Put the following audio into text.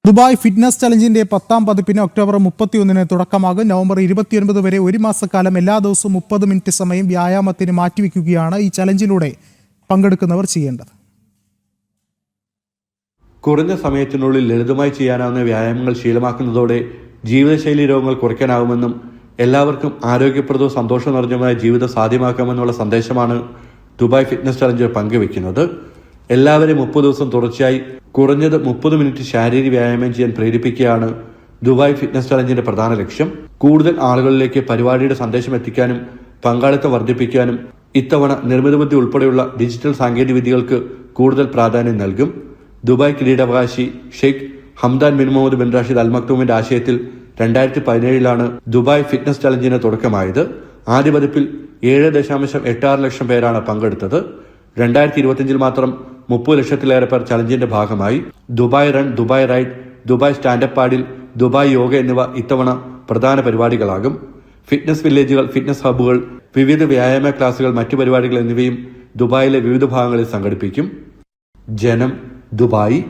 Dubai fitness ചലഞ്ചിന്റെ 10ാം പതിപ്പിന് October 31-ന് തുടക്കമാകും. November 29 വരെ ഒരു മാസക്കാലം എല്ലാ ദിവസവും 30 മിനിറ്റ് സമയം വ്യായാമത്തിന് മാറ്റിവെക്കുകയാണ് ഈ ചലഞ്ചിലൂടെ പങ്കെടുക്കുന്നവർ ചെയ്യേണ്ടത്. കുറഞ്ഞ സമയത്തിനുള്ളിൽ ലളിതമായി ചെയ്യാനാവുന്ന വ്യായാമങ്ങൾ ശീലമാക്കുന്നതോടെ ജീവിതശൈലി രോഗങ്ങൾ കുറയ്ക്കാനാവുമെന്നും എല്ലാവർക്കും ആരോഗ്യപ്രദവും സന്തോഷം നിറഞ്ഞതുമായ ജീവിതം സാധ്യമാക്കാമെന്നുള്ള സന്ദേശമാണ് ദുബായ് ഫിറ്റ്നസ് ചലഞ്ച് പങ്കുവെക്കുന്നത്. എല്ലാവരെയും 30 ദിവസം തുടർച്ചയായി കുറഞ്ഞത് 30 മിനിറ്റ് ശാരീരിക വ്യായാമം ചെയ്യാൻ പ്രേരിപ്പിക്കുകയാണ് ദുബായ് ഫിറ്റ്നസ് ചലഞ്ചിന്റെ പ്രധാന ലക്ഷ്യം. കൂടുതൽ ആളുകളിലേക്ക് പരിപാടിയുടെ സന്ദേശം എത്തിക്കാനും പങ്കാളിത്തം വർദ്ധിപ്പിക്കാനും ഇത്തവണ നിർമ്മിത ബുദ്ധി ഉൾപ്പെടെയുള്ള ഡിജിറ്റൽ സാങ്കേതിക വിദ്യകൾക്ക് കൂടുതൽ പ്രാധാന്യം നൽകും. ദുബായ് കിരീടാവകാശി Sheikh Hamdan bin Mohammed bin Rashid Al മക്തൂമിന്റെ ആശയത്തിൽ 2017 ദുബായ് ഫിറ്റ്നസ് ചലഞ്ചിന് തുടക്കമായത്. ആദ്യ പതിപ്പിൽ 7.86 ലക്ഷം പേരാണ് പങ്കെടുത്തത്. 2025 മാത്രം 30 ലക്ഷത്തിലേറെ പേർ ചലഞ്ചിന്റെ ഭാഗമായി. Dubai run, Dubai ride, Dubai stand up paddle, Dubai yoga എന്നിവ ഇത്തവണ പ്രധാന പരിപാടികളാകും. ഫിറ്റ്നസ് വില്ലേജുകൾ, ഫിറ്റ്നസ് ഹബ്ബുകൾ, വിവിധ വ്യായാമ ക്ലാസുകൾ, മറ്റു പരിപാടികൾ എന്നിവയും ദുബായിലെ വിവിധ ഭാഗങ്ങളിൽ സംഘടിപ്പിക്കും. ജനം, ദുബായ്.